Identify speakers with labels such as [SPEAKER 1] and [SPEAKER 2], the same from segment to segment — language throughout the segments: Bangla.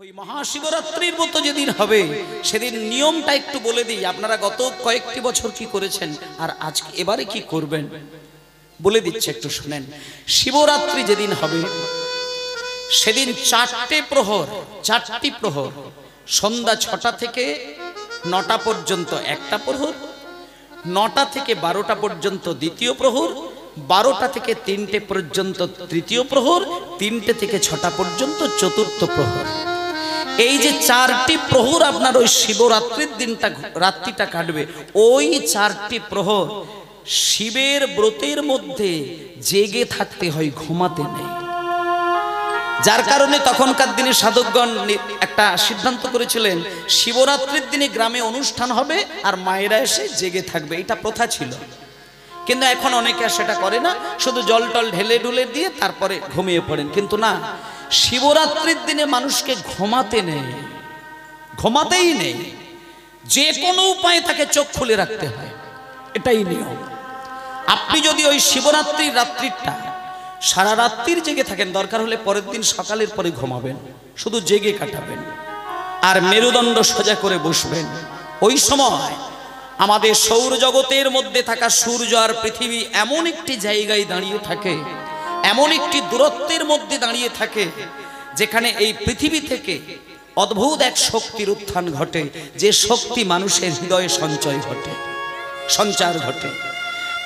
[SPEAKER 1] ওই মহাশিবরাত্রির মতো যেদিন হবে সেদিন নিয়মটা একটু বলে দিই। আপনারা গত কয়েকটি বছর কি করেছেন আর আজকে এবারে কি করবেন বলে দিচ্ছে, একটু শুনেন। শিবরাত্রি যেদিন হবে সেদিন চারটি প্রহর, সন্ধ্যা 6টা থেকে 9টা পর্যন্ত একটা প্রহর, 9টা থেকে 12টা পর্যন্ত দ্বিতীয় প্রহর, 12টা থেকে 3টে পর্যন্ত তৃতীয় প্রহর, 3টে থেকে 6টা পর্যন্ত চতুর্থ প্রহর। এই যে 4টি প্রহর আপনার ওই শিবরাত্রির দিনটা রাত্রিটা কাটবে, ওই 4টি প্রহর শিবের ব্রতের মধ্যে জেগে থাকতে হয়, ঘুমাতে নেই। যার কারণে তখনকার দিনে সাধকগণ একটা সিদ্ধান্ত করেছিলেন, শিবরাত্রির দিনে গ্রামে অনুষ্ঠান হবে আর মায়েরা এসে জেগে থাকবে, এটা প্রথা ছিল। কিন্তু এখন অনেকে সেটা করে না, শুধু জল টল ঢেলে ঢুলে দিয়ে তারপরে ঘুমিয়ে পড়েন। কিন্তু না, শিবরাত্রির দিনে মানুষকে ঘুমাতেই নেই, যে কোনো উপায়ে তাকে চোখ খুলে রাখতে হয়, এটাই নিয়ম। আপনি যদি ওই শিবরাত্রির রাত্রিটা সারা রাত্রির জেগে থাকেন, দরকার হলে পরের দিন সকালের পরে ঘুমাবেন, শুধু জেগে কাটাবেন আর মেরুদণ্ড সোজা করে বসবেন। ওই সময় আমাদের সৌরজগতের মধ্যে থাকা সূর্য আর পৃথিবী এমন একটি জায়গায় দাঁড়িয়ে থাকে, এমন একটি দূরত্বের মধ্যে দাঁড়িয়ে থাকে, যেখানে এই পৃথিবী থেকে অদ্ভুত এক শক্তির উত্থান ঘটে, যে শক্তি মানুষের হৃদয়ে সঞ্চার ঘটে।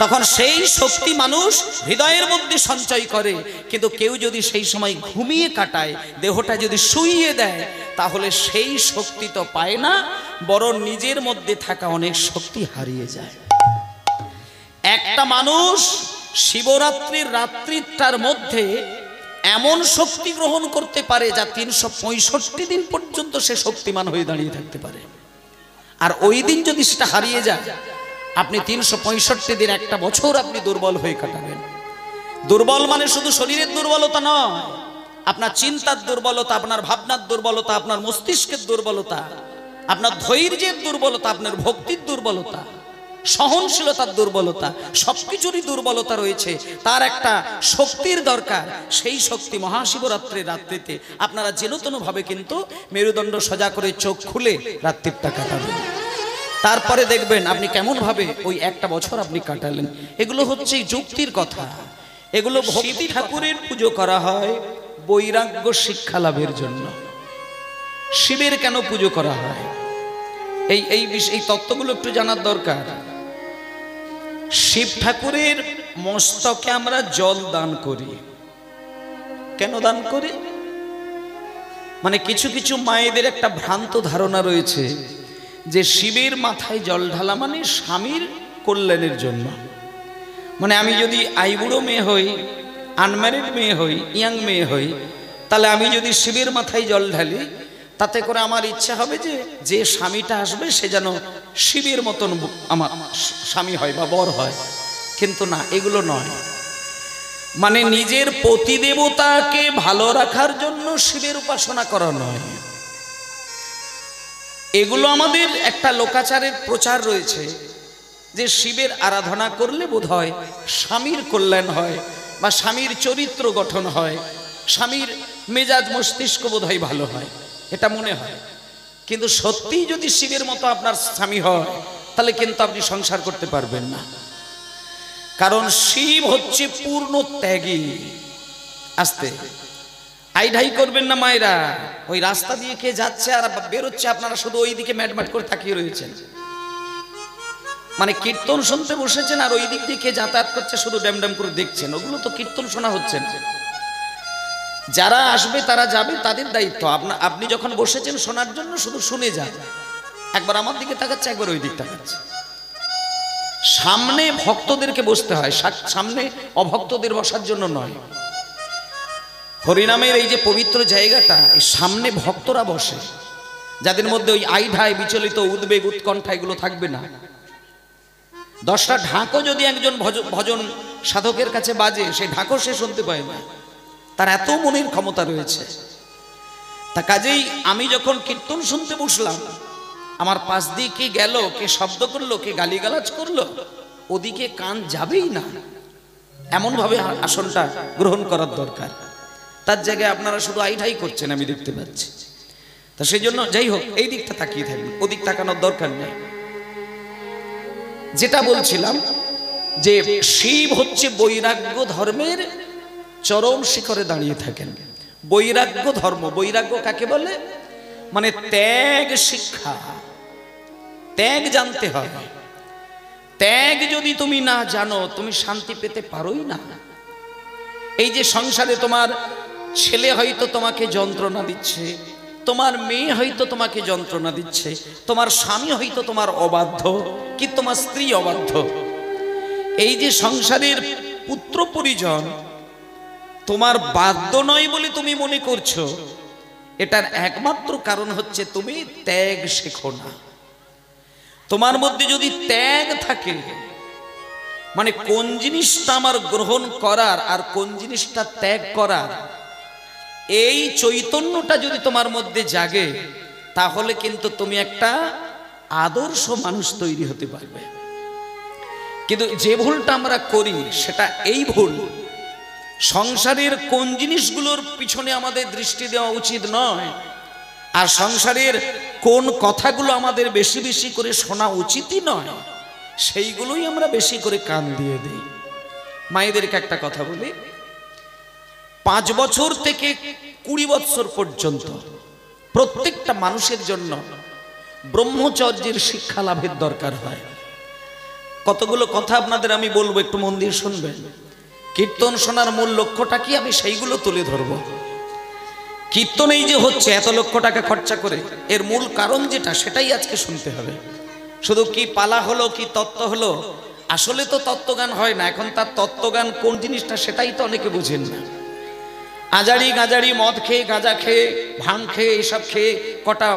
[SPEAKER 1] তখন সেই শক্তি মানুষ হৃদয়ের মধ্যে সঞ্চয় করে। কিন্তু কেউ যদি সেই সময় ঘুমিয়ে কাটায়, দেহটা যদি শুইয়ে দেয়, তাহলে সেই শক্তি তো পায় না, বরং নিজের মধ্যে থাকা অনেক শক্তি হারিয়ে যায়। একটা মানুষ শিবরাত্রির রাত্রিটার মধ্যে এমন শক্তি গ্রহণ করতে পারে যা 365 দিন পর্যন্ত সে শক্তিমান হয়ে দাঁড়িয়ে থাকতে পারে। আর ওই দিন যদি সেটা হারিয়ে যায়, আপনি 365 দিন, একটা বছর আপনি দুর্বল হয়ে কাটাবেন। দুর্বল মানে শুধু শরীরের দুর্বলতা নয়, আপনার চিন্তার দুর্বলতা, আপনার ভাবনার দুর্বলতা, আপনার মস্তিষ্কের দুর্বলতা, আপনার ধৈর্যের দুর্বলতা, আপনার ভক্তির দুর্বলতা, সহনশীলতার দুর্বলতা, সবকিছুরই দুর্বলতা রয়েছে। তার একটা শক্তির দরকার। সেই শক্তি মহাশিবরাত্রির রাত্রিতে আপনারা যেনতেনভাবে কিন্তু মেরুদণ্ড সোজা করে চোখ খুলে রাত্রিটা কাটাবেন। তারপরে দেখবেন আপনি কেমন ভাবে ওই একটা বছর আপনি কাটালেন। এগুলো হচ্ছে যুক্তির কথা, এগুলো ভক্তি ঠাকুরের পুজো করা হয় বৈরাগ্য শিক্ষা লাভের জন্য। শিবের কেন পুজো করা হয়, এই তত্ত্বগুলো একটু জানার দরকার। শিব ঠাকুরের মস্তকে আমরা জল দান করি। কেন দান করি? মানে কিছু কিছু মায়েদের একটা ভ্রান্ত ধারণা রয়েছে যে শিবের মাথায় জল ঢালা মানে স্বামীর কল্যাণের জন্য। মানে আমি যদি আইবুড়ো মেয়ে হই, আনম্যারিড মেয়ে হই, ইয়াং মেয়ে হই, তাহলে আমি যদি শিবের মাথায় জল ঢালি, তাতে করে আমার ইচ্ছা হবে যে স্বামীটা আসবে সে যেন শিবের মতন আমার স্বামী হয় বা বর হয়। কিন্তু না, এগুলো নয়। মানে নিজের পতিদেবতাকে ভালো রাখার জন্য শিবের উপাসনা করা নয়। এগুলো আমাদের একটা লোকাচারের প্রচার রয়েছে যে শিবের আরাধনা করলে বোধহয় স্বামীর কল্যাণ হয় বা স্বামীর চরিত্র গঠন হয়, স্বামীর মেজাজ মস্তিষ্ক বোধহয় ভালো হয়, এটা মনে হয়। কিন্তু সত্যি যদি শিবের মতো আপনার স্বামী হয়, তাহলে কিন্তু আপনি সংসার করতে পারবেন না। কারণ শিব হচ্ছে পূর্ণ ত্যাগী। আস্তে আইঢাই করবেন না মায়েরা। ওই রাস্তা দিয়ে কে যাচ্ছে আর বেরোচ্ছে, আপনারা শুধু ওই দিকে ম্যাটম্যাট করে তাকিয়ে রয়েছেন। মানে কীর্তন শুনতে বসেছেন আর ওই দিক দিয়ে কে যাতায়াত করছে শুধু ড্যাম ড্যাম করে দেখছেন। ওগুলো তো কীর্তন শোনা হচ্ছে না। যারা আসবে তারা যাবে, তাদের দায়িত্ব। আপনি যখন বসেছেন শোনার জন্য, শুধু শুনে যান। একবার আমার দিকে তাকাচ্ছে, একবার ওই দিক তাকাচ্ছে। সামনে ভক্তদেরকে বসতে হয়, সামনে অভক্তদের বসার জন্য নয়। হরিনামের এই যে পবিত্র জায়গাটা, এই সামনে ভক্তরা বসে, যাদের মধ্যে ওই আইঢাই, বিচলিত, উদ্বেগ, উৎকণ্ঠা এগুলো থাকবে না। 10টা ঢাকও যদি একজন ভজন সাধকের কাছে বাজে, সেই ঢাকও সে শুনতে পায় না, তার এত মনের ক্ষমতা রয়েছে। তা কাজেই আমি যখন কীর্তন শুনতে বসলাম, আমার পাশ দিয়ে কে গেল, কে শব্দ করলো, কে গালিগালাজ করলো, ওদিকে কান যাবেই না। এমনভাবে আসনটা গ্রহণ করার দরকার। তার জায়গায় আপনারা শুধু আইঢাই করছেন, আমি দেখতে পাচ্ছি। তা সেই জন্য যাই হোক, এই দিকটা তাকিয়ে থাকবে, ওদিক তাকানোর দরকার নেই। যেটা বলছিলাম যে শিব হচ্ছে বৈরাগ্য ধর্মের চরম শিখরে দাঁড়িয়ে থাকেন। বৈরাগ্য ধর্ম, বৈরাগ্য কাকে বলে? মানে ত্যাগ শিক্ষা, ত্যাগ জানতে হয়। ত্যাগ যদি তুমি না জানো, তুমি শান্তি পেতে পারোই না। এই যে সংসারে তোমার ছেলে হয়তো তোমাকে যন্ত্রণা দিচ্ছে, তোমার মেয়ে হয়তো তোমাকে যন্ত্রণা দিচ্ছে, তোমার স্বামী হয়তো তোমার অবাধ্য, কি তোমার স্ত্রী অবাধ্য, এই যে সংসারের পুত্র পরিজন তোমার বাধ্য নয় বলে তুমি মনে করছো, এটার একমাত্র কারণ হচ্ছে তুমি ত্যাগ শেখো না। তোমার মধ্যে যদি ত্যাগ থাকে, মানে কোন জিনিসটা আমার গ্রহণ করার আর কোন জিনিসটা ত্যাগ করার, এই চৈতন্যটা যদি তোমার মধ্যে জাগে, তাহলে কিন্তু তুমি একটা আদর্শ মানুষ তৈরি হতে পারবে। কিন্তু যে ভুলটা আমরা করি সেটা এই ভুল, সংসারের কোন জিনিসগুলোর পিছনে আমাদের দৃষ্টি দেওয়া উচিত নয়, আর সংসারের কোন কথাগুলো আমাদের বেশি বেশি করে শোনা উচিতই নয়, সেইগুলোই আমরা বেশি করে কান দিয়ে দিই। মায়েদেরকে একটা কথা বলি, 5 বছর থেকে 20 বছর পর্যন্ত প্রত্যেকটা মানুষের জন্য ব্রহ্মচর্যের শিক্ষা লাভের দরকার হয়। কতগুলো কথা আপনাদের আমি বলবো, একটু মন দিয়ে শুনবেন। কীর্তন শোনার মূল লক্ষ্যটা কি, আমি সেইগুলো তুলে ধরবো। কীর্তন এই যে হচ্ছে এত লক্ষ টাকা খরচা করে, এর মূল কারণ যেটা, সেটাই আজকে শুনতে হবে। শুধু কি পালা হলো, কি তত্ত্ব হলো, আসলে তো তত্ত্বগান হয় না। এখন তার তত্ত্বগান কোন জিনিসটা সেটাই তো অনেকে বুঝেন না। আজারি গাজারি মদ খেয়ে, গাঁজা খেয়ে, ভাং খেয়ে, এইসব খেয়ে কটা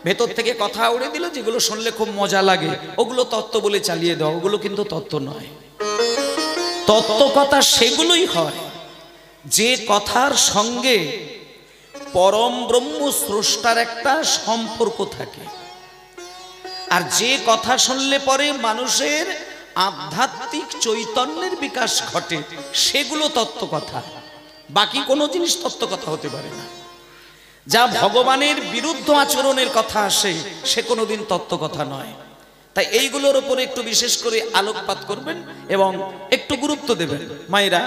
[SPEAKER 1] ভেতর থেকে কথা উড়ে দিল, যেগুলো শুনলে খুব মজা লাগে, ওগুলো তত্ত্ব বলে চালিয়ে দাও, ওগুলো কিন্তু তত্ত্ব নয়। তত্ত্ব কথা সেগুলোই হয় যে কথার সঙ্গে পরম ব্রহ্ম স্রষ্টার একটা সম্পর্ক থাকে, আর যে কথা শুনলে পরে মানুষের আধ্যাত্মিক চৈতন্যের বিকাশ ঘটে, সেগুলো তত্ত্ব কথা। বাকি কোনো জিনিস তত্ত্ব কথা হতে পারে না। যা ভগবানের বিরুদ্ধ আচরণের কথা আসে, সে কোনোদিন তত্ত্ব কথা নয়। তাই এইগুলোর উপরে একটু বিশেষ করে আলোকপাত করবেন এবং একটু গুরুত্ব দেবেন। মায়েরা,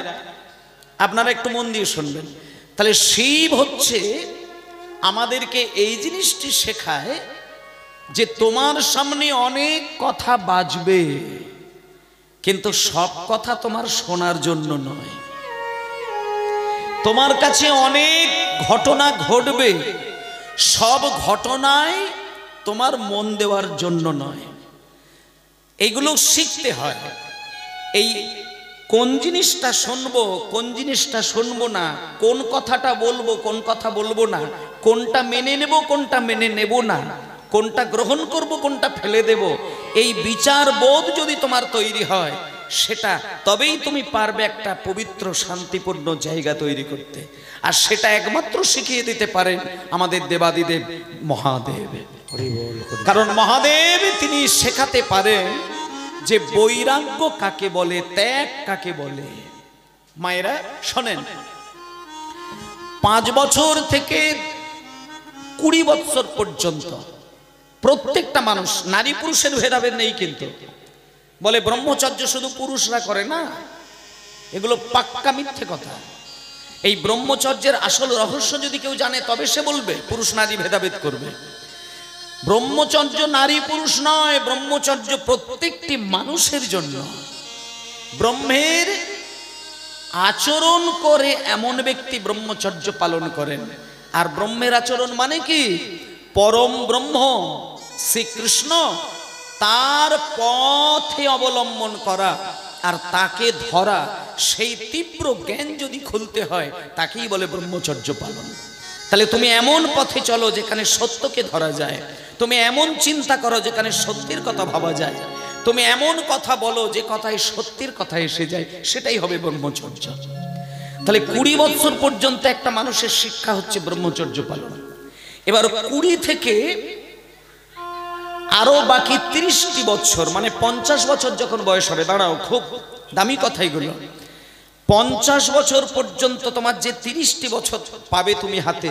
[SPEAKER 1] আপনারা একটু মন দিয়ে শুনবেন। তাহলে শিব হচ্ছে আমাদেরকে এই জিনিসটি শেখায় যে তোমার সামনে অনেক কথা বাজবে, কিন্তু সব কথা তোমার শোনার জন্য নয়। তোমার কাছে অনেক ঘটনা ঘটবে, সব ঘটনায় তোমার মন দেওয়ার জন্য নয়। এইগুলো শিখতে হয়। এই কোন জিনিসটা শুনবো, কোন জিনিসটা শুনবো না, কোন কথাটা বলবো, কোন কথা বলবো না, কোনটা মেনে নেব, কোনটা মেনে নেব না, কোনটা গ্রহণ করব, কোনটা ফেলে দেব, এই বিচার বোধ যদি তোমার তৈরি হয়, সেটা তবেই তুমি পারবে একটা পবিত্র শান্তিপূর্ণ জায়গা তৈরি করতে। আর সেটা একমাত্র শিখিয়ে দিতে পারেন আমাদের দেবাদিদেব মহাদেব। কারণ মহাদেব তিনি শেখাতে পারেন যে বৈরাগ্য কাকে বলে, ত্যাগ কাকে বলে। মায়েরা শোনেন, 5 বছর থেকে 20 বছর পর্যন্ত প্রত্যেকটা মানুষ, নারী পুরুষের ভেদাভেদ নেই, কিন্তু বলে ব্রহ্মচর্য শুধু পুরুষরা করে না, এগুলো পাক্কা মিথ্যে কথা। এই ব্রহ্মচর্যের আসল রহস্য যদি কেউ জানে, তবে সে বলবে পুরুষ নারী ভেদাভেদ করবে। ব্রহ্মচর্য নারী পুরুষ নয়, ব্রহ্মচর্য প্রত্যেকটি মানুষের জন্য। ব্রহ্মের আচরণ করে এমন ব্যক্তি ব্রহ্মচর্য পালন করেন। আর ব্রহ্মের আচরণ মানে কি? পরম ব্রহ্ম শ্রীকৃষ্ণ, তার পথে অবলম্বন করা আর তাকে ধরা, সেই তীব্র জ্ঞান যদি খুলতে হয়, তাকেই বলে ব্রহ্মচর্য পালন। তাহলে তুমি এমন পথে চলো যেখানে সত্যকে ধরা যায়, তুমি এমন চিন্তা করো যেখানে সত্যের কথা ভাবা যায়, তুমি এমন কথা বলো যে কথায় সত্যের কথা এসে যায়, সেটাই হবে ব্রহ্মচর্য। তাহলে 20 বছর পর্যন্ত একটা মানুষের শিক্ষা হচ্ছে ব্রহ্মচর্য পালন। এবার 20 থেকে আরো বাকি 30টি বছর, মানে 50 বছর যখন বয়স হবে, দাঁড়াও খুব দামি কথা এগুলো, 50 বছর পর্যন্ত তোমার যে 30টি বছর পাবে তুমি হাতে,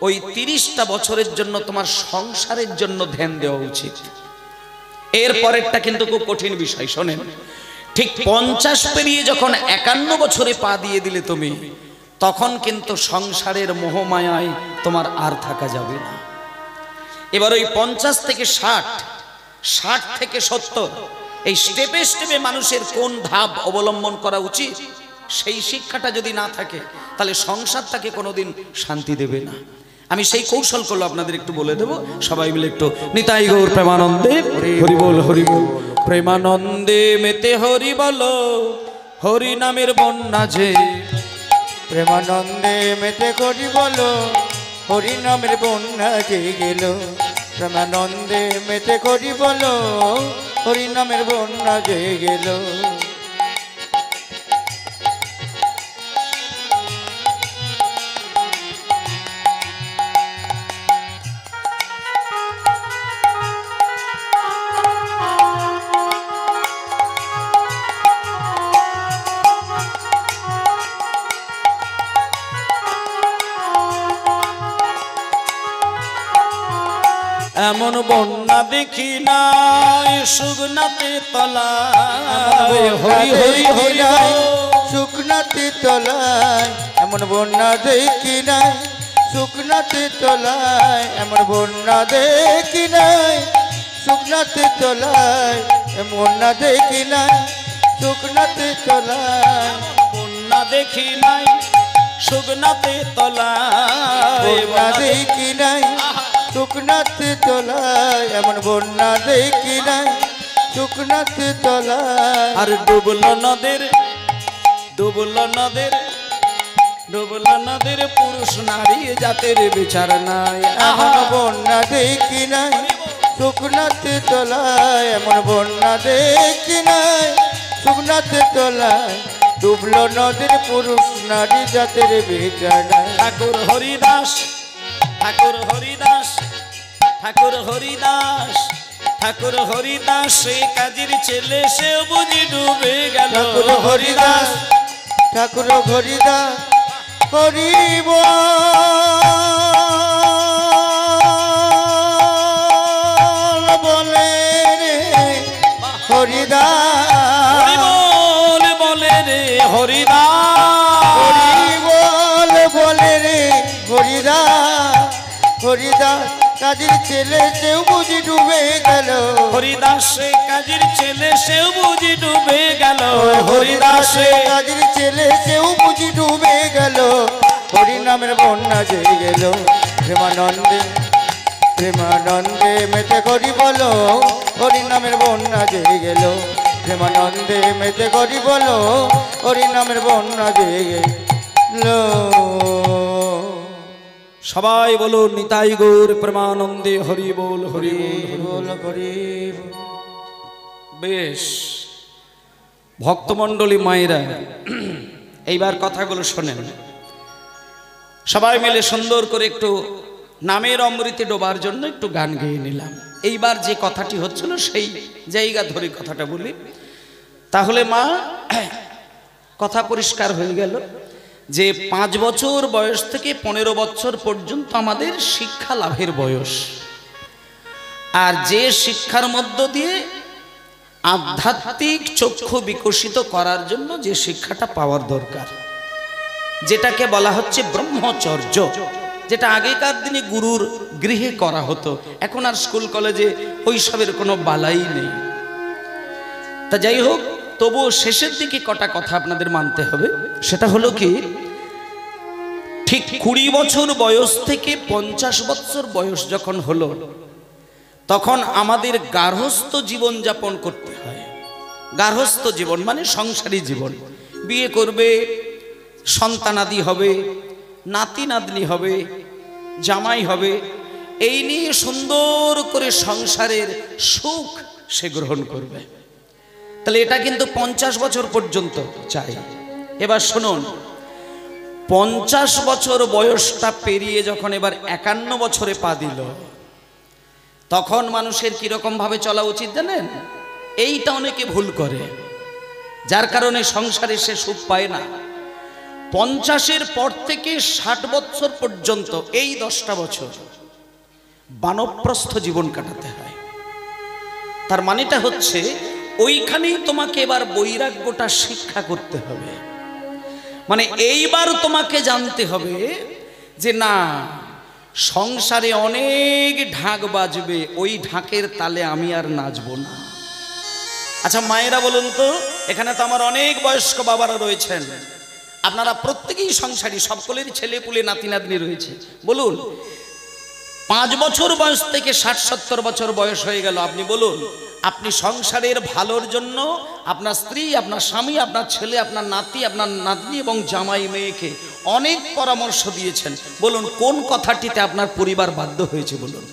[SPEAKER 1] ওই 30টা বছরের জন্য তোমার সংসারের জন্য ধ্যান দেওয়া উচিত। এর পরেরটা কিন্তু খুব কঠিন বিষয়, শোনেন। ঠিক 50 পেরিয়ে যখন 51 বছরে পা দিয়ে দিলে তুমি, তখন কিন্তু সংসারের মোহমায়ায় তোমার আর থাকা যাবে না। এবার ওই 50 থেকে 60, 60 থেকে 70, এই স্টেপে স্টেপে মানুষের কোন ধাপ অবলম্বন করা উচিত, সেই শিক্ষাটা যদি না থাকে তাহলে সংসার তাকে কোনোদিন শান্তি দেবে না। আমি সেই কৌশলগুলো আপনাদের একটু বলে দেব, সবাই মিলে একটু নিতাই গৌর প্রেমানন্দে হরি বল, হরি বল। প্রেমানন্দে মেতে হরি বলো, হরি নামের বন্যা যে।
[SPEAKER 2] প্রেমানন্দে মেতে হরি বলো, হরি নামের বন্যা যে গেল। প্রেমানন্দে মেতে হরি বলো, হরি নামের বন্যা যে গেল।
[SPEAKER 1] এমন বন্যা দেখি নাই শুকনাতে তলায়, হরি হরি হরি
[SPEAKER 2] শুকনাতে তলায়। এমন বন্যা দেখি নাই শুকনাতে তলায়, এমন বন্যা দেখি নাই শুকনাতে তলায়, বন্যা দেখি নাই শুকনাতে তলায়।
[SPEAKER 1] বন্যা দেখি নাই শুকনাতে তলায়,
[SPEAKER 2] বন্যা দেখি নাই শুকনাতে তলায়, এমন বন্যা দেখি নাই শুকনাতে তলায়।
[SPEAKER 1] আর ডুবল নদের, ডুবল নদের, ডুবল নদের পুরুষ নারী জাতের বিচার নাই।
[SPEAKER 2] এমন বন্যা দেখি নাই শুকনাতে তলায়, এমন বন্যা দেখি নাই শুকনাতে তলায়। ডুবল নদের পুরুষ নারী জাতের বিচার নাই।
[SPEAKER 1] ঠাকুর হরিদাস, ঠাকুর হরিদাস, ঠাকুর হরিদাস, ঠাকুর হরিদাস সে কাজীর ছেলে, সে বুঝি ডুবে গেল।
[SPEAKER 2] ঠাকুর হরিদাস, ঠাকুর হরিদাস হরিব বলে রে হরিদাস,
[SPEAKER 1] বলে রে হরিদাস,
[SPEAKER 2] হরিবল বলে রে হরিদাস। হরিদাস কাজীর ছেলে, সেও বুঝি ডুবে গেল।
[SPEAKER 1] হরিদাস সে কাজীর ছেলে, সেও বুঝি ডুবে গেল। হরিদাস
[SPEAKER 2] কাজীর ছেলে, সেও বুঝি ডুবে গেল। হরি নামের বন্যা যে গেল। প্রেমানন্দে, প্রেমানন্দে মেতে করি বলো, হরি নামের বন্যা যে গেল। প্রেমানন্দে মেতে করি বলো, হরি নামের বন্যা যে গেল।
[SPEAKER 1] সবাই বলো নিতাই গৌর প্রেমানন্দে হরি বল, হরি বল,
[SPEAKER 2] হরি বল।
[SPEAKER 1] বেশ ভক্তমণ্ডলী মায়েরা, এইবার কথাগুলো শোনেন। সবাই মিলে সুন্দর করে একটু নামের অমৃতে ডোবার জন্য একটু গান গেয়ে নিলাম। এইবার যে কথাটি হচ্ছিল সেই জায়গা ধরে কথাটা বলি, তাহলে মা কথা পরিষ্কার হয়ে গেল যে 5 বছর বয়স থেকে 15 বছর পর্যন্ত আমাদের শিক্ষা লাভের বয়স। আর যে শিক্ষার মধ্য দিয়ে আধ্যাত্মিক চক্ষু বিকশিত করার জন্য যে শিক্ষাটা পাওয়ার দরকার, যেটাকে বলা হচ্ছে ব্রহ্মচর্য, যেটা আগেকার দিনে গুরুর গৃহে করা হতো। এখন আর স্কুল কলেজে ওইসবের কোনো বালাই নেই। তা যাই হোক, তবুও শেষের দিকে কটা কথা আপনাদের মানতে হবে। সেটা হলো কি, ঠিক 20 বছর বয়স থেকে 50 বছর বয়স যখন হলো, তখন আমাদের গার্হস্থ্য জীবন যাপন করতে হয়। গার্হস্থ্য জীবন মানে সংসারী জীবন। বিয়ে করবে, সন্তানাদি হবে, নাতি নাতনি হবে, জামাই হবে, এই নিয়ে সুন্দর করে সংসারের সুখ সে গ্রহণ করবে। তাহলে এটা কিন্তু 50 বছর পর্যন্ত চাই। এবার শুনুন, 50 বছর বয়সটা পেরিয়ে যখন এবার 51 বছরে পা দিল, তখন মানুষের কিরকম ভাবে চলা উচিত জানেন? এইটা অনেকে ভুল করে, যার কারণে সংসারে সে সুখ পায় না। 50-এর পর থেকে 60 বছর পর্যন্ত এই 10টা বছর বানপ্রস্থ জীবন কাটাতে হয়। তার মানেটা হচ্ছে ওইখানেই তোমাকে এবার বৈরাগ্যটা শিক্ষা করতে হবে। মানে এইবার তোমাকে জানতে হবে যে না, সংসারে অনেক ঢাক বাজবে, ওই ঢাকের তালে আমি আর নাচবো না। আচ্ছা মায়েরা বলুন তো, এখানে তো আমার অনেক বয়স্ক বাবারা রয়েছেন, আপনারা প্রত্যেকেই সংসারী, সকলেরই ছেলে পুলে নাতি নাতনি রয়েছে। বলুন 5 বছর বয়স থেকে 60-70 বছর বয়স হয়ে গেল, আপনি বলুন আপনি সংসারের ভালোর জন্য আপনার স্ত্রী, আপনার স্বামী, আপনার ছেলে, আপনার নাতি, আপনার নাতনি এবং জামাই মেয়েকে অনেক পরামর্শ দিয়েছেন। বলুন কোন কথাটিতে আপনার পরিবার বাধ্য হয়েছে? বলুন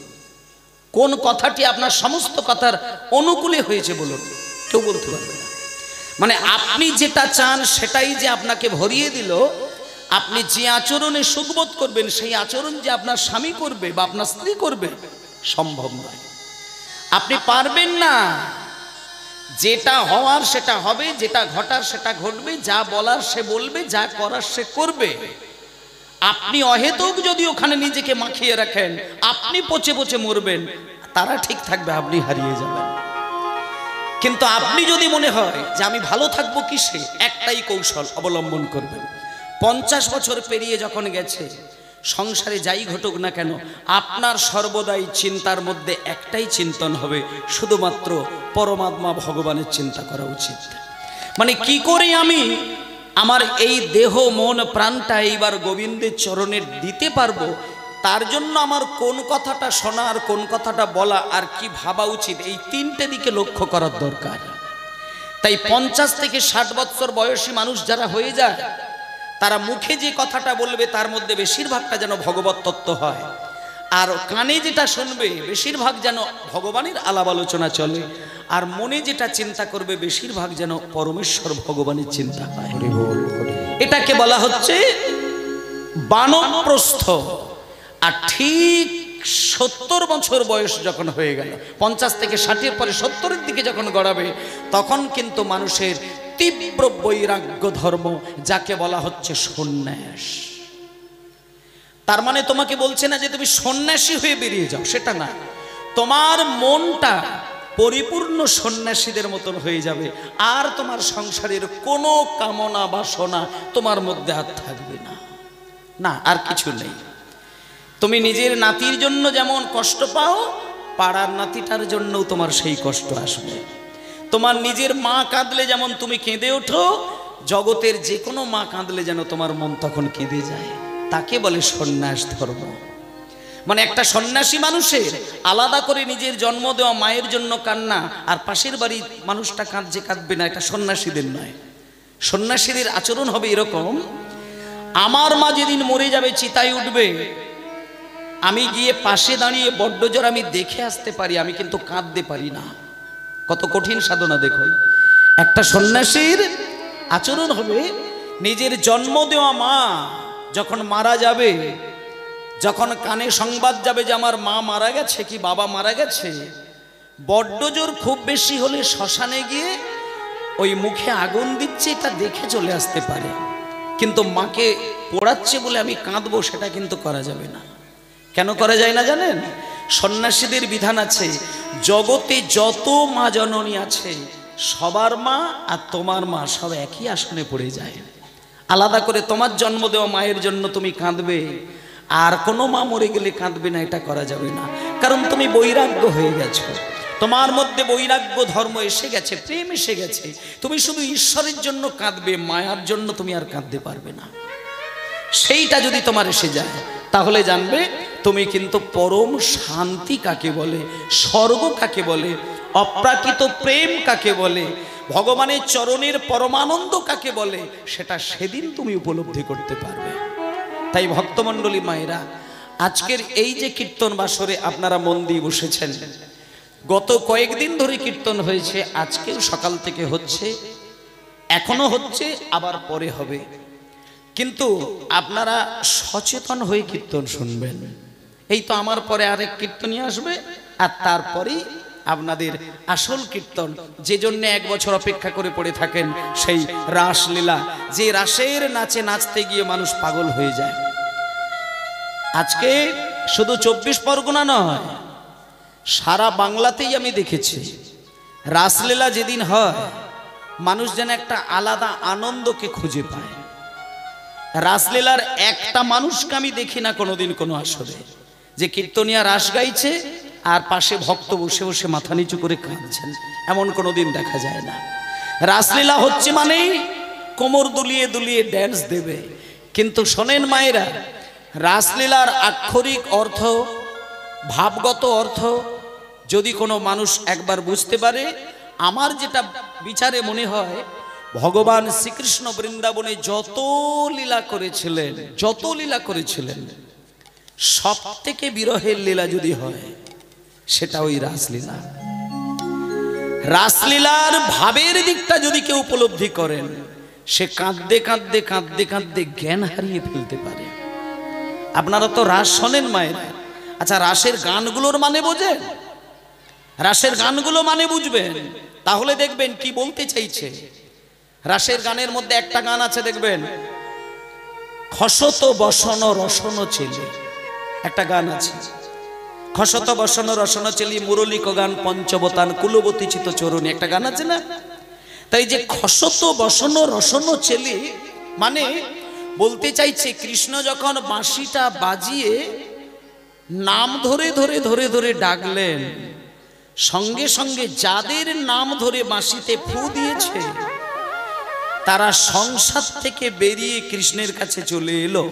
[SPEAKER 1] কোন কথাটি আপনার সমস্ত কথার অনুকূলে হয়েছে? বলুন, কেউ বলতে পারবে না। মানে আপনি যেটা চান সেটাই যে আপনাকে ভরিয়ে দিল, আপনি যে আচরণে সুখবোধ করবেন সেই আচরণ যে আপনার স্বামী করবে বা আপনার স্ত্রী করবে, সম্ভব নয়। আপনি পারবেন না। যেটা হওয়ার সেটা হবে, যেটা ঘটার সেটা ঘটবে, যা বলার সে বলবে, যা করার সে করবে। আপনি অহেতুক যদি ওখানে নিজেকে মাখিয়ে রাখেন, আপনি পচে পচে মরবেন, তারা ঠিক থাকবে, আপনি হারিয়ে যাবেন। কিন্তু আপনি যদি মনে হয় যে আমি ভালো থাকবো কিসে, একটাই কৌশল অবলম্বন করবেন। 50 বছর পেরিয়ে যখন গেছে, সংসারে যাই ঘটুক না কেন, আপনার সর্বদাই চিন্তার মধ্যে একটাই চিন্তন হবে, শুধুমাত্র পরমাত্মা ভগবানের চিন্তা করা উচিত। মানে কি করে আমি আমার এই দেহ মন প্রাণটা এইবার গোবিন্দের চরণে দিতে পারবো, তার জন্য আমার কোন কথাটা শোনা আর কোন কথাটা বলা আর কি ভাবা উচিত, এই 3টে দিকে লক্ষ্য করার দরকার। তাই 50 থেকে 60 বছর বয়সী মানুষ যারা হয়ে যায়, তারা মুখে যে কথাটা বলবে তার মধ্যে বেশিরভাগটা যেন ভগবত তত্ত্ব হয়, আর কানে যেটা শুনবে বেশিরভাগ যেন ভগবানের আলাপ আলোচনা চলে, আর মনে যেটা চিন্তা করবে বেশিরভাগ যেন পরমেশ্বর ভগবানের চিন্তা হয়। এটাকে বলা হচ্ছে বানপ্রস্থ। আর ঠিক 70 বছর বয়স যখন হয়ে গেল, 50 থেকে 60-এর পরে 70-এর দিকে যখন গড়াবে, তখন কিন্তু মানুষের তীব্র বৈরাগ্য ধর্ম, যাকে বলা হচ্ছে সন্ন্যাস। তার মানে তোমাকে বলছে না যে তুমি সন্ন্যাসী হয়ে বেরিয়ে যাও, সেটা না। তোমার মনটা পরিপূর্ণ সন্ন্যাসীদের মতন হয়ে যাবে, আর তোমার সংসারের কোনো কামনা বাসনা তোমার মধ্যে আর থাকবে না। না, আর কিছু নেই। তুমি নিজের নাতির জন্য যেমন কষ্ট পাও, পাড়ার নাতিটার জন্যও তোমার সেই কষ্ট আসবে। তোমার নিজের মা কাঁদলে যেমন তুমি কেঁদে ওঠো, জগতের যে কোনো মা কাঁদলে যেন তোমার মন তখন কেঁদে যায়। তাকে বলে সন্ন্যাস ধর্ম। মানে একটা সন্ন্যাসী মানুষের আলাদা করে নিজের জন্ম দেওয়া মায়ের জন্য কান্না, আর পাশের বাড়ির মানুষটা কাঁদছে কাঁদবে না, এটা সন্ন্যাসীদের নয়। সন্ন্যাসীদের আচরণ হবে এরকম, আমার মা যেদিন মরে যাবে, চিতায় উঠবে, আমি গিয়ে পাশে দাঁড়িয়ে বড্ড জোর আমি দেখে আসতে পারি, আমি কিন্তু কাঁদতে পারি না। কত কঠিন সাধনা দেখুন। একটা সন্ন্যাসীর আচরণ হবে, নিজের জন্ম দেওয়া মা যখন মারা যাবে, যখন কানে সংবাদ যাবে যে আমার মা মারা গেছে কি বাবা মারা গেছে, বড্ড জোর খুব বেশি হলে শ্মশানে গিয়ে ওই মুখে আগুন দিচ্ছে এটা দেখে চলে আসতে পারে, কিন্তু মাকে পোড়াচ্ছে বলে আমি কাঁদবো সেটা কিন্তু করা যাবে না। কেন করা যায় না জানেন? সন্ন্যাসীদের বিধান আছে, জগতে যত মা জননী আছে সবার মা আর তোমার মা সব একই আসনে পড়ে যায়। আলাদা করে তোমার জন্ম দেওয়া মায়ের জন্য তুমি কাঁদবে, আর কোনো মা মরে গেলে কাঁদবে না, এটা করা যাবে না। কারণ তুমি বৈরাগ্য হয়ে গেছো, তোমার মধ্যে বৈরাগ্য ধর্ম এসে গেছে, প্রেম এসে গেছে। তুমি শুধু ঈশ্বরের জন্য কাঁদবে, মায়ার জন্য তুমি আর কাঁদতে পারবে না। সেইটা যদি তোমার এসে যায়, তাহলে জানবে তুমি কিন্তু পরম শান্তি কাকে বলে, স্বর্গ কাকে বলে, অপ্রাকৃত প্রেম কাকে বলে, ভগবানের চরণের পরমানন্দ কাকে বলে, সেটা সেদিন তুমি উপলব্ধি করতে পারবে। তাই ভক্তমণ্ডলী মায়েরা, আজকের এই যে কীর্তন বাসরে আপনারা মন দিয়ে বসেছেন, গত কয়েকদিন ধরে কীর্তন হয়েছে, আজকেও সকাল থেকে হচ্ছে, এখনো হচ্ছে, আবার পরে হবে। কিন্তু আপনারা সচেতন হয়ে কীর্তন শুনবেন। এই তো আমার পরে আরেক কীর্তনই আসবে, আর তারপরেই আপনাদের আসল কীর্তন, যে জন্য এক বছর অপেক্ষা করে পড়ে থাকেন, সেই রাসলীলা, যে রাসের নাচে নাচতে গিয়ে মানুষ পাগল হয়ে যায়। আজকে শুধু 24 পরগনা নয়, সারা বাংলাতেই আমি দেখেছি রাসলীলা যেদিন হয় মানুষ যেন একটা আলাদা আনন্দকে খুঁজে পায়। রাসলীলার একটা মানুষকে আমি দেখি না কোনোদিন কোনো আসরে যে কীর্তনিয়া রাস গাইছে আর পাশে ভক্ত বসে বসে মাথা নিচু করে কাঁদছেন, এমন কোনোদিন দেখা যায় না। রাসলীলা হচ্ছে মানে কোমর দুলিয়ে দুলিয়ে ড্যান্স দেবে। কিন্তু শোনেন মায়েরা, রাসলীলার আক্ষরিক অর্থ, ভাবগত অর্থ যদি কোনো মানুষ একবার বুঝতে পারে, আমার যেটা বিচারে মনে হয় ভগবান শ্রীকৃষ্ণ বৃন্দাবনে যত লীলা করেছিলেন সব থেকে বিরহের লীলা যদি হয় সেটা ওই রাসলীলা। রাসলীলার ভাবের দিকটা যদি কেউ উপলব্ধি করেন, সে কাঁদতে কাঁদতে কাঁদতে কাঁদতে জ্ঞান হারিয়ে ফেলতে পারে। আপনারা তো রাস শোনেন মায়েরা, আচ্ছা রাসের গানগুলোর মানে বোঝেন? রাসের গানগুলো মানে বুঝবেন, তাহলে দেখবেন কি বলতে চাইছে। রাসের গানের মধ্যে একটা গান আছে দেখবেন, খসত বসন রসন চেলি, একটা গান আছে, খসত বসন রসন চেলি মুরলিক গান পঞ্চবতান কুলবতী চিত চরণী, একটা গান আছে না? তাই যে খসত বসন রসন চেলি মানে বলতে চাইছে কৃষ্ণ যখন বাঁশিটা বাজিয়ে নাম ধরে ধরে ধরে ধরে ডাকলেন, সঙ্গে সঙ্গে যাদের নাম ধরে বাঁশিতে ফু দিয়েছে তারা সংসার থেকে বেরিয়ে কৃষ্ণের কাছে চলে এলো।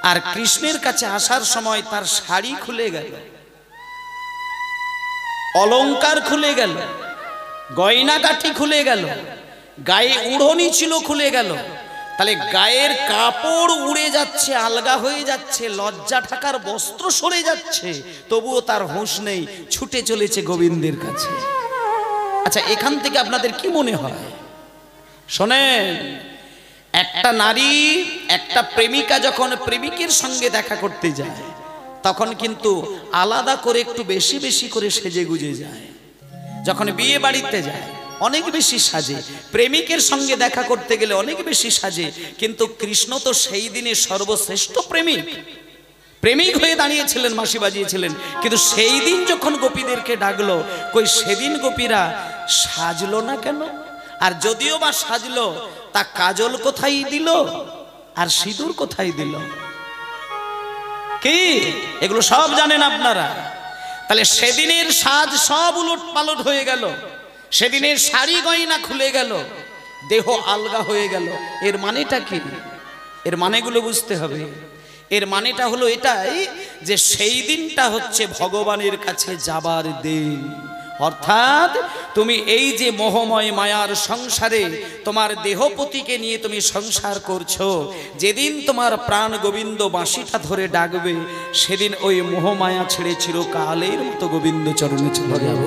[SPEAKER 1] আর কৃষ্ণের কাছে আসার সময় তার শাড়ি খুলে গেল, অলংকার খুলে গেল, গয়নাগাটি খুলে গেল, গায়ে উড়নি ছিল খুলে গেল। তাহলে গায়ের কাপড় উড়ে যাচ্ছে, আলগা হয়ে যাচ্ছে, লজ্জা ঢাকার বস্ত্র সরে যাচ্ছে, তবুও তার হুঁশ নেই, ছুটে চলেছে গোবিন্দের কাছে। আচ্ছা এখান থেকে আপনাদের কি মনে হয়? শোনেন, একটা নারী, একটা প্রেমিকা যখন প্রেমিকের সঙ্গে দেখা করতে যায় তখন কিন্তু আলাদা করে একটু বেশি বেশি করে সেজে গুজে যায়। যখন বিয়ে বাড়িতে যায় অনেক বেশি সাজে, প্রেমিকের সঙ্গে দেখা করতে গেলে অনেক বেশি সাজে। কিন্তু কৃষ্ণ তো সেই দিনে সর্বশ্রেষ্ঠ প্রেমিক হয়ে দাঁড়িয়েছিলেন, বাঁশি বাজিয়েছিলেন। কিন্তু সেই দিন যখন গোপীদেরকে ডাকলো, কই সেদিন গোপীরা সাজলো না কেন? আর যদিও বা সাজলো, তা কাজল কোথায় দিল আর সিঁদুর কোথায় দিল? কি এগুলো সব জানেন আপনারা? তাহলে সেদিনের সাজ সব উলট পালট হয়ে গেল, সেদিনের শাড়ি গয়না খুলে গেল, দেহ আলগা হয়ে গেল। এর মানেটা কি? এর মানেগুলো বুঝতে হবে। এর মানেটা হলো এটাই যে সেই দিনটা হচ্ছে ভগবানের কাছে যাবার দিন। অর্থাৎ তুমি এই যে মোহময় মায়ার সংসারে তোমার দেহপতিকে নিয়ে তুমি সংসার করছো, যেদিন তোমার প্রাণ গোবিন্দ বাঁশিটা ধরে ডাকবে সেদিন ওই মোহমায়া ছেড়ে চিরকালের মতো গোবিন্দ চরণে চলে যাবে।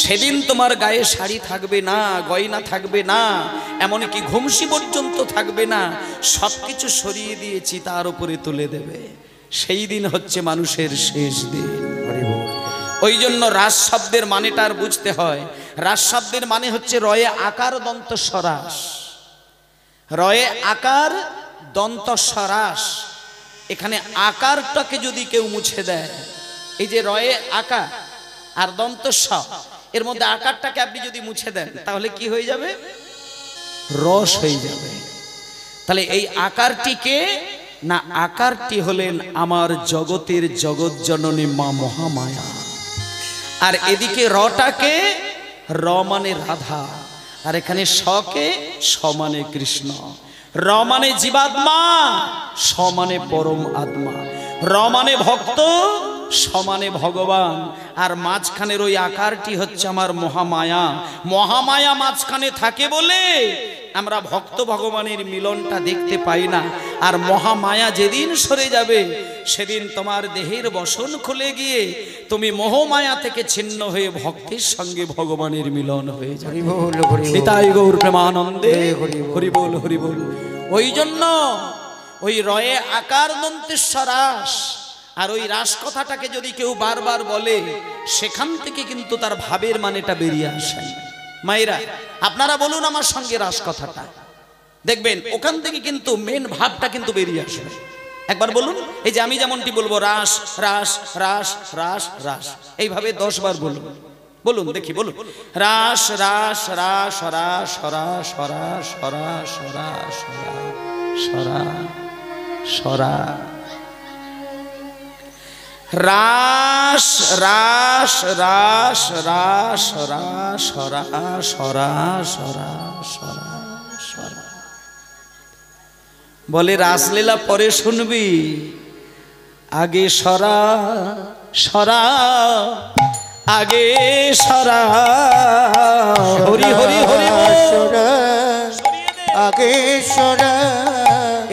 [SPEAKER 1] সেদিন তোমার গায়ে শাড়ি থাকবে না, গয়না থাকবে না, এমনকি ঘুমসি পর্যন্ত থাকবে না, সবকিছু সরিয়ে দিয়ে চিতার উপরে তুলে দেবে। সেই দিন হচ্ছে মানুষের শেষ দিন। ওই জন্য রাস শব্দের মানেটা আর বুঝতে হয়। রাস শব্দের মানে হচ্ছে রয়ে আকার দন্ত সরাস, রয়ে আকার দন্ত সরাস। এখানে আকারটাকে যদি কেউ মুছে দেয়, এই যে রয়ে আকার আর দন্ত স, এর মধ্যে আকারটাকে আপনি যদি মুছে দেন তাহলে কি হয়ে যাবে? রস হয়ে যাবে। তাহলে এই আকারটিকে না, আকারটি হলেন আমার জগতের জগৎ জননী মা মহামায়া। আর এদিকে রটাকে র মানে রাধা, আর এখানে সকে স মানে কৃষ্ণ। র মানে জীবাত্মা, স মানে পরম আত্মা। র মানে ভক্ত, সমানে ভগবান। আর মাঝখানের ওই আকারটি হচ্ছে আমার মহামায়া। মহামায়া মাঝখানে থাকে বলে আমরা ভক্ত ভগবানের মিলনটা দেখতে পাই না। আর মহামায়া যেদিন সরে যাবে সেদিন তোমার দেহের বসন খুলে গিয়ে তুমি মোহমায়া থেকে ছিন্ন হয়ে ভক্তের সঙ্গে ভগবানের মিলন হয়ে যাবে। নিতাই গৌর প্রেমানন্দে হরি বল হরি বল। ওই জন্য ওই রয়ে আকার দন্তেশ্বরাস আর ওই রাস কথাটাকে যদি কেউ বারবার বলে, সেখান থেকে কিন্তু তার ভাবের মানেটা বেরিয়ে আসে। মায়েরা, আপনারা বলুন আমার সঙ্গে রাস কথাটা, দেখবেন ওখান থেকে কিন্তু মেন ভাবটা কিন্তু বেরিয়ে আসবে। একবার বলুন, এই যে আমি যেমনটি বলবো রাস রাস রাস রাস রাস, এইভাবে 10 বার বলুন। বলুন দেখি, বলুন রাস রাস রাস রাস রাস রাস রাস রাস সরা সরা, রাস রাস রাস রাস রাস সরা সরা সরা সরা সরা। বলে রাসলীলা পরে শুনবি, আগে সরা সরা, আগে সরা। হরি হরি হরি
[SPEAKER 2] সরা, আগে সরা।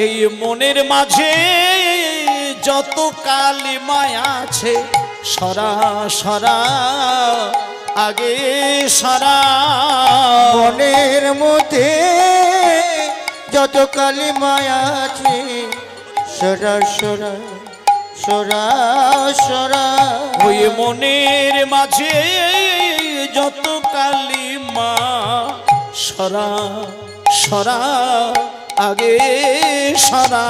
[SPEAKER 1] এই মনের মাঝে যত কালিমা আছে, সরা সরা, আগে সরা।
[SPEAKER 2] মনের মধ্যে যত কালিমা আছে, সরা সরা সরা সরা।
[SPEAKER 1] ওই মনের মাঝে যত কালিমা, সরা সরা, আগে সরা।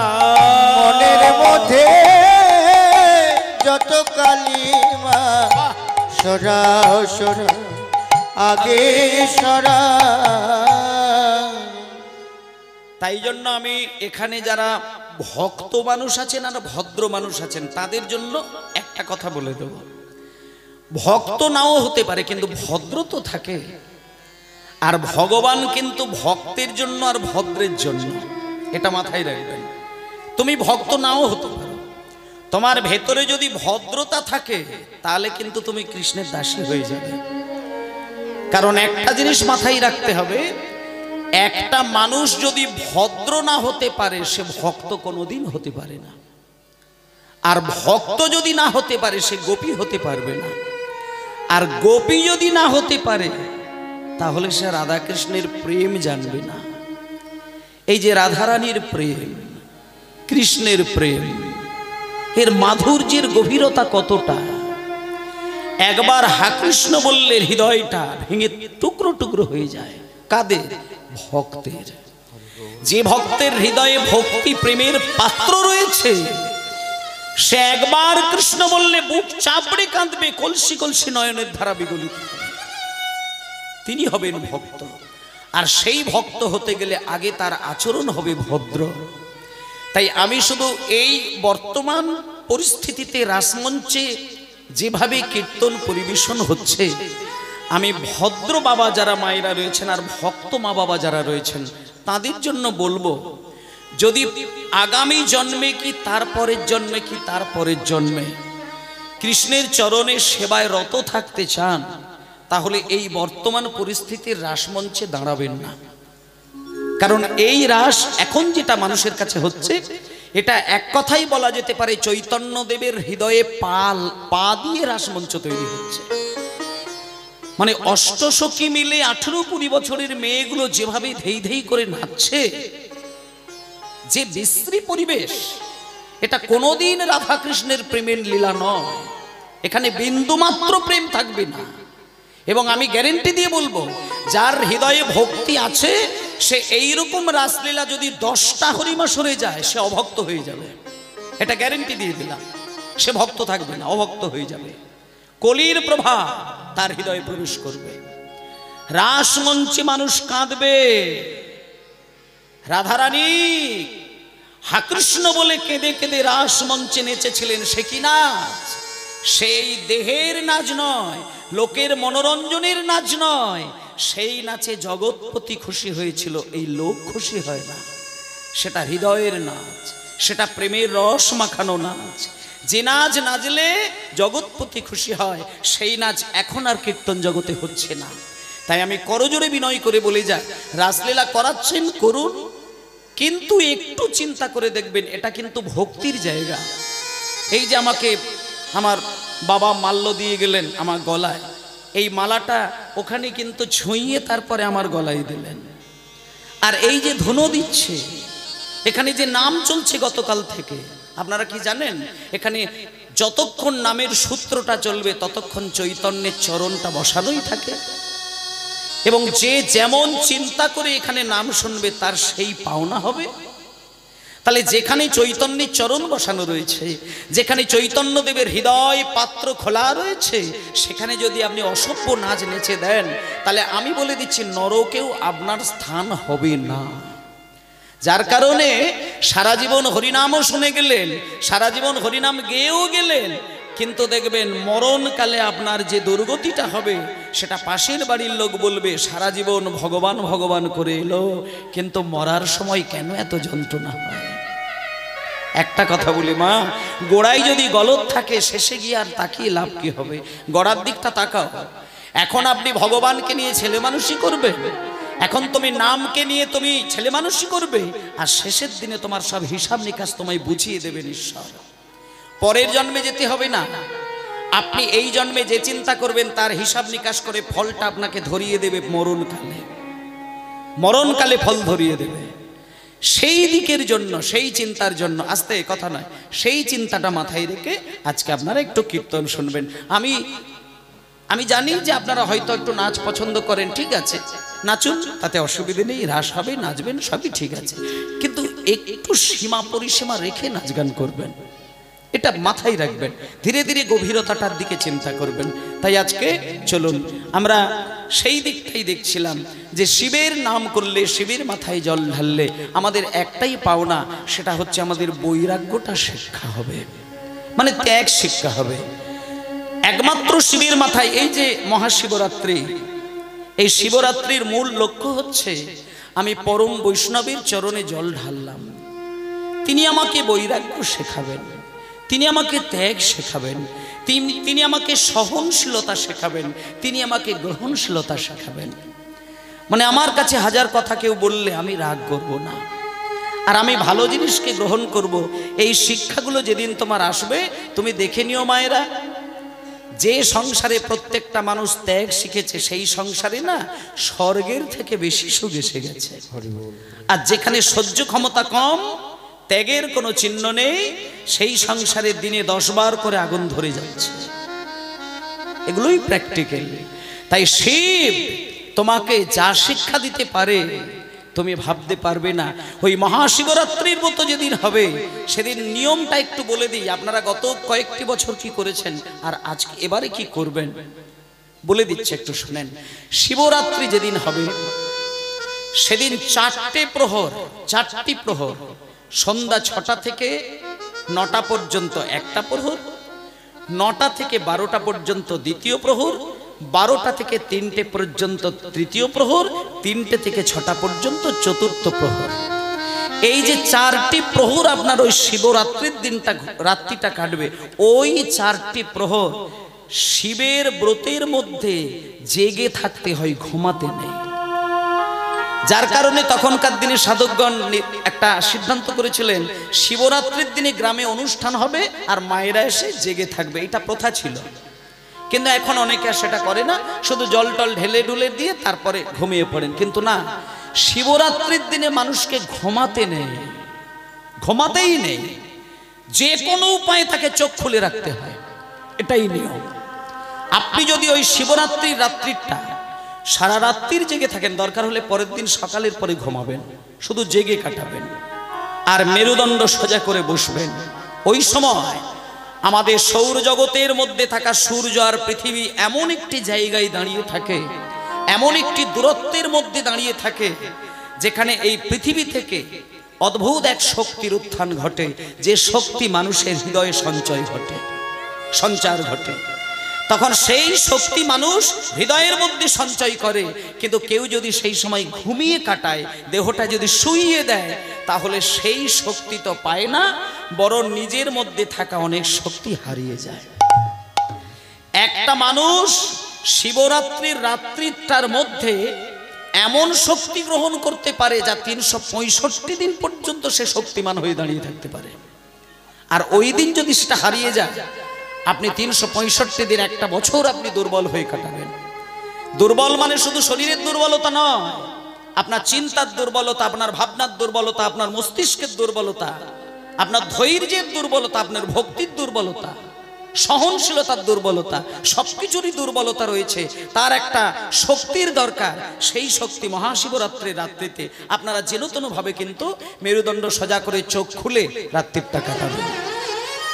[SPEAKER 2] মনের মধ্যে যত কালিমা, সরা সরা, আগে সরা।
[SPEAKER 1] তাই জন্য আমি এখানে যারা ভক্ত মানুষ আছেন আর ভদ্র মানুষ আছেন, তাদের জন্য একটা কথা বলে দেব। ভক্ত নাও হতে পারে, কিন্তু ভদ্র তো থাকে। আর ভগবান কিন্তু ভক্তের জন্য আর ভদ্রের জন্য, এটা মাথায় রাখবেন। তুমি ভক্ত নাও হতে পারো, তোমার ভেতরে যদি ভদ্রতা থাকে, তাহলে কিন্তু তুমি কৃষ্ণের দাসী হয়ে যাবে। কারণ একটা জিনিস মাথায় রাখতে হবে, একটা মানুষ যদি ভদ্র না হতে পারে, সে ভক্ত কোনোদিন হতে পারে না। আর ভক্ত যদি না হতে পারে, সে গোপী হতে পারবে না। আর গোপী যদি না হতে পারে, তাহলে সে রাধা কৃষ্ণের প্রেম জানবে না। এই যে রাধারানীর প্রেম, কৃষ্ণের প্রেম, এর মাধুর্যের গভীরতা কতটা! একবার হা কৃষ্ণ বললে হৃদয়টা ভেঙে টুকরো টুকরো হয়ে যায়। কাদের? ভক্তের। যে ভক্তের হৃদয়ে ভক্তি প্রেমের পাত্র রয়েছে, সে একবার কৃষ্ণ বললে বুক চাপড়ে কাঁদবে, কলসি কলসি নয়নের ধারা বিগলিত, তিনি হবেন ভক্ত। আর সেই ভক্ত হতে গেলে আগে তার আচরণ হবে ভদ্র। তাই আমি শুধু এই বর্তমান পরিস্থিতিতে রাসমঞ্চে যেভাবে কীর্তন পরিবেশন হচ্ছে, আমি ভদ্র বাবা যারা মায়েরা রয়েছেন আর ভক্ত মা বাবা যারা রয়েছেন, তাদের জন্য বলবো, যদি আগামী জন্মে কি তারপরের জন্মে কি তারপরের জন্মে কৃষ্ণের চরণে সেবায় রত থাকতে চান, তাহলে এই বর্তমান পরিস্থিতির রাসমঞ্চে দাঁড়াবেন না। কারণ এই রাস এখন যেটা মানুষের কাছে হচ্ছে, এটা এক কথাই বলা যেতে পারে চৈতন্য দেবের হৃদয়ে পা দিয়ে রাসমঞ্চ তৈরি হচ্ছে। মানে অষ্টসখী মিলে 18-20 বছরের মেয়েগুলো যেভাবে ধেই ধেই করে নাচছে, যে বিশ্রী পরিবেশ, এটা কোনোদিন রাধা কৃষ্ণের প্রেমের লীলা নয়। এখানে বিন্দুমাত্র প্রেম থাকবে না। এবং আমি গ্যারেন্টি দিয়ে বলবো, যার হৃদয়ে ভক্তি আছে, সে এইরকম রাসলীলা যদি 10টা হরিমাসরে যায়, সে অভক্ত হয়ে যাবে। এটা গ্যারেন্টি দিয়ে দিলাম। সে ভক্ত থাকবে না, অভক্ত হয়ে যাবে। কলির প্রভাব তার হৃদয়ে প্রবেশ করবে। রাসমঞ্চে মানুষ কাঁদবে। রাধারানী হাকৃষ্ণ বলে কেঁদে কেঁদে রাসমঞ্চে নেচেছিলেন, সে কি নাচ! সেই দেহের নাচ নয়, লোকের মনোরঞ্জনের নাচ নয়। সেই নাচে জগৎপতি খুশি হয়েছিল, এই লোক খুশি হয় না। সেটা হৃদয়ের নাচ, সেটা প্রেমের রস মাখানো নাচ। যে নাচ নাচলে জগৎপতি খুশি হয়, সেই নাচ এখন আর কীর্তন জগতে হচ্ছে না। তাই আমি করজোরে বিনয় করে বলে যাই, রাসলীলা করাচ্ছেন করুন, কিন্তু একটু চিন্তা করে দেখবেন, এটা কিন্তু ভক্তির জায়গা। এই যে আমাকে আমার বাবা মাল্য দিয়ে গেলেন আমার গলায়, এই মালাটা ওখানে কিন্তু ছুঁইয়ে তারপরে আমার গলায় দিলেন। আর এই যে ধুনো দিচ্ছে, এখানে যে নাম চলছে গতকাল থেকে, আপনারা কি জানেন? এখানে যতক্ষণ নামের সূত্রটা চলবে ততক্ষণ চৈতন্যের চরণটা বসানোই থাকে, এবং যে যেমন চিন্তা করে এখানে নাম শুনবে তার সেই পাওনা হবে। তাহলে যেখানে চৈতন্যের চরণ বসানো রয়েছে, যেখানে চৈতন্যদেবের হৃদয় পাত্র খোলা রয়েছে, সেখানে যদি আপনি অসভ্য নাচ নেচে দেন, তাহলে আমি বলে দিচ্ছি নরকেও আপনার স্থান হবে না। যার কারণে সারা জীবন হরিনামও শুনে গেলেন, সারা জীবন হরিনাম গেয়েও গেলেন, কিন্তু দেখবেন মরণকালে আপনার যে দুর্গতিটা হবে সেটা পাশের বাড়ির লোক বলবে সারা জীবন ভগবান ভগবান করে এলো, কিন্তু মরার সময় কেন এত যন্ত্রণা হয়। একটা কথা বলি মা, গোড়ায় যদি গলদ থাকে শেষে গিয়ে আর তাকিয়ে লাভ কি হবে? গোড়ার দিকটা তাকাও। এখন আপনি ভগবানকে নিয়ে ছেলে মানুষই করবে, এখন তুমি নামকে নিয়ে তুমি ছেলে মানুষই করবে, আর শেষের দিনে তোমার সব হিসাব নিকাশ তোমায় বুঝিয়ে দেবেন ঈশ্বর। পরের জন্মে যেতে হবে না, আপনি এই জন্মে যে চিন্তা করবেন তার হিসাব নিকাশ করে ফলটা আপনাকে ধরিয়ে দেবে মরণকালে, মরণকালে ফল ধরিয়ে দেবে। সেই দিকের জন্য, সেই চিন্তার জন্য, আস্তে কথা নয়, সেই চিন্তাটা মাথায় রেখে আজকে আপনারা একটু কীর্তন শুনবেন। আমি জানি যে আপনারা হয়তো একটু নাচ পছন্দ করেন, ঠিক আছে, নাচুন, তাতে অসুবিধে নেই, রাস হবে, নাচবেন, সবই ঠিক আছে, কিন্তু একটু সীমা পরিসীমা রেখে নাচ গান করবেন, এটা মাথায় রাখবেন। ধীরে ধীরে গভীরতাটার দিকে চিন্তা করবেন। তাই আজকে চলুন আমরা সেই দিকটাই দেখছিলাম যে শিবের নাম করলে, শিবের মাথায় জল ঢাললে আমাদের একটাই পাওনা, সেটা হচ্ছে আমাদের বৈরাগ্যটা শিক্ষা হবে, মানে ত্যাগ শিক্ষা হবে। একমাত্র শিবের মাথায় এই যে মহাশিবরাত্রি, এই শিবরাত্রির মূল লক্ষ্য হচ্ছে আমি পরম বৈষ্ণবের চরণে জল ঢাললাম, তিনি আমাকে বৈরাগ্য শেখাবেন, তিনি আমাকে ত্যাগ শেখাবেন, তিনি আমাকে সহনশীলতা শেখাবেন, তিনি আমাকে গ্রহণশীলতা শেখাবেন। মানে আমার কাছে হাজার কথা কেউ বললে আমি রাগ করব না, আর আমি ভালো জিনিসকে গ্রহণ করব। এই শিক্ষাগুলো যেদিন তোমার আসবে তুমি দেখে নিও মায়েরা, যে সংসারে প্রত্যেকটা মানুষ ত্যাগ শিখেছে সেই সংসারে না স্বর্গের থেকে বেশি সুখ এসে গেছে। আর যেখানে সহ্য ক্ষমতা কম, ত্যাগের কোনো চিহ্ন নেই, সেই সংসারের দিনে 10 বার করে আগুন ধরে যাচ্ছে। এগুলোই প্র্যাকটিক্যাল। তাই শিব তোমাকে যা শিক্ষা দিতে পারে তুমি ভাবতে পারবে না। ওই মহাশিবরাত্রির মতো যেদিন হবে সেদিন নিয়মটা একটু বলে দিই। আপনারা গত কয়েকটি বছর কি করেছেন আর আজকে এবারে কি করবেন বলে দিচ্ছে, একটু শুনেন। শিবরাত্রি যেদিন হবে সেদিন 4টে প্রহর, 4টি প্রহর, সন্ধ্যা 6টা থেকে 9টা পর্যন্ত একটা প্রহর, 9টা থেকে 12টা পর্যন্ত দ্বিতীয় প্রহর, 12টা থেকে 3টে পর্যন্ত তৃতীয় প্রহর, 3টে থেকে 6টা পর্যন্ত চতুর্থ প্রহর। এই যে 4টি প্রহর আপনার ওই শিবরাত্রির দিনটা রাত্রিটা কাটবে, ওই 4টি প্রহর শিবের ব্রতের মধ্যে জেগে থাকতে হয়, ঘুমাতে নেই। যার কারণে তখনকার দিনে সাধকগণ একটা সিদ্ধান্ত করেছিলেন শিবরাত্রির দিনে গ্রামে অনুষ্ঠান হবে আর মায়েরা এসে জেগে থাকবে, এটা প্রথা ছিল। কিন্তু এখন অনেকে সেটা করে না, শুধু জল টল ঢেলে ঢুলে দিয়ে তারপরে ঘুমিয়ে পড়েন। কিন্তু না, শিবরাত্রির দিনে মানুষকে ঘুমাতে নেই, ঘুমাতেই নেই, যে কোনো উপায়ে তাকে চোখ খুলে রাখতে হয়, এটাই নিয়ম। আপনি যদি ওই শিবরাত্রির রাত্রিটা সারা রাত্রির জেগে থাকেন, দরকার হলে পরের দিন সকালের পরে ঘুমাবেন, শুধু জেগে কাটাবেন আর মেরুদণ্ড সোজা করে বসবেন। ওই সময় আমাদের সৌরজগতের মধ্যে থাকা সূর্য আর পৃথিবী এমন একটি জায়গায় দাঁড়িয়ে থাকে, এমন একটি দূরত্বের মধ্যে দাঁড়িয়ে থাকে যেখানে এই পৃথিবী থেকে অদ্ভুত এক শক্তির উত্থান ঘটে, যে শক্তি মানুষের হৃদয়ে সঞ্চার ঘটে। তখন সেই শক্তি মানুষ হৃদয়ের মধ্যে সঞ্চয় করে, কিন্তু কেউ যদি সেই সময় ঘুমিয়ে কাটায়, দেহটা যদি শুইয়ে দেয়, তাহলে সেই শক্তি তো পায় না, বরং নিজের মধ্যে থাকা অনেক শক্তি হারিয়ে যায়। একটা মানুষ শিবরাত্রির রাত্রিটার মধ্যে এমন শক্তি গ্রহণ করতে পারে যা 365 দিন পর্যন্ত সে শক্তিমান হয়ে দাঁড়িয়ে থাকতে পারে। আর ওই দিন যদি সেটা হারিয়ে যায়, আপনি 365 দিন, একটা বছর আপনি দুর্বল হয়ে কাটাবেন। দুর্বল মানে শুধু শরীরের দুর্বলতা নয়, আপনার চিন্তার দুর্বলতা, আপনার ভাবনার দুর্বলতা, আপনার মস্তিষ্কের দুর্বলতা, আপনার ধৈর্যের দুর্বলতা, আপনার ভক্তির দুর্বলতা, সহনশীলতার দুর্বলতা, সবকিছুরই দুর্বলতা রয়েছে, তার একটা শক্তির দরকার। সেই শক্তি মহাশিবরাত্রির রাত্রিতে আপনারা যেনতেনভাবে কিন্তু মেরুদণ্ড সোজা করে চোখ খুলে রাত্রিটা কাটাবেন।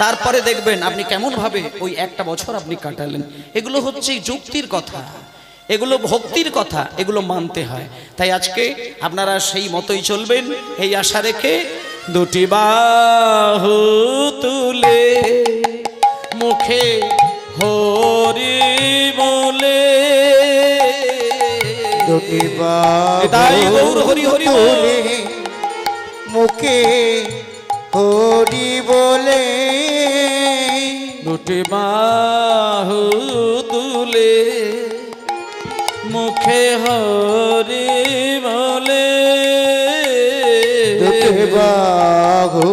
[SPEAKER 1] তারপরে দেখবেন আপনি কেমন ভাবে ওই একটা বছর আপনি কাটালেন। এগুলো হচ্ছে যুক্তির কথা, এগুলো ভক্তির কথা, এগুলো মানতে হয়। তাই আজকে আপনারা সেই মতোই চলবেন এই আশা রেখে, দুটি বাহু তুলে মুখে হরি বলে,
[SPEAKER 2] দুটি
[SPEAKER 1] তাই গৌর হরি হরি বলে,
[SPEAKER 2] মুখে হরি বলে,
[SPEAKER 1] দুটি বাহু তুলে মুখে হরি বলে,
[SPEAKER 2] দুটি বাহু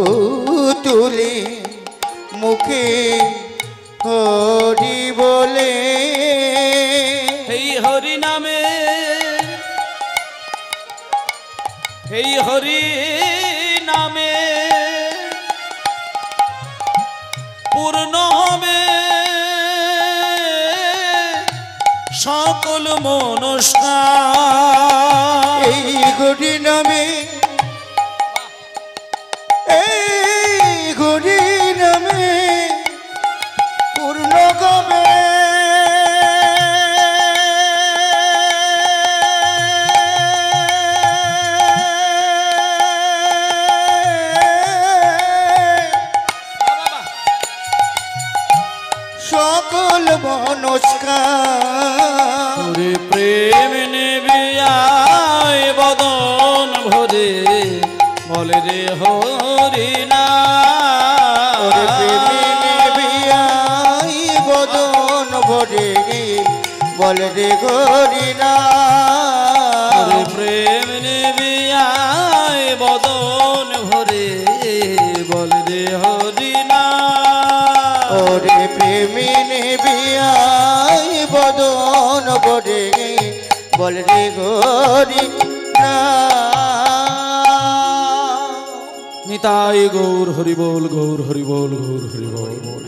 [SPEAKER 2] তুলে মুখে হরি বলে,
[SPEAKER 1] এই হরি নামে, এই হরি নামে পূর্ণ হবে সকল মনস্কার।
[SPEAKER 2] এই হরি নামে, এই হরি নামে পূর্ণ হবে সকল মনস্কার।
[SPEAKER 1] প্রেম নিবিয়ায় বদন ভরে বলে রে হরি নাম,
[SPEAKER 2] বদন ভরে বলে রে হরি নাম,
[SPEAKER 1] প্রেম নিবিয়ায় বদন ভরে বলে রে হরি নাম,
[SPEAKER 2] ওরে প্রেমিনী বিয়াই বদন ভরে বলে রে হরি নাম।
[SPEAKER 1] নিতাই গৌর হরি বল, গৌর হরি বল, গৌর হরি বল।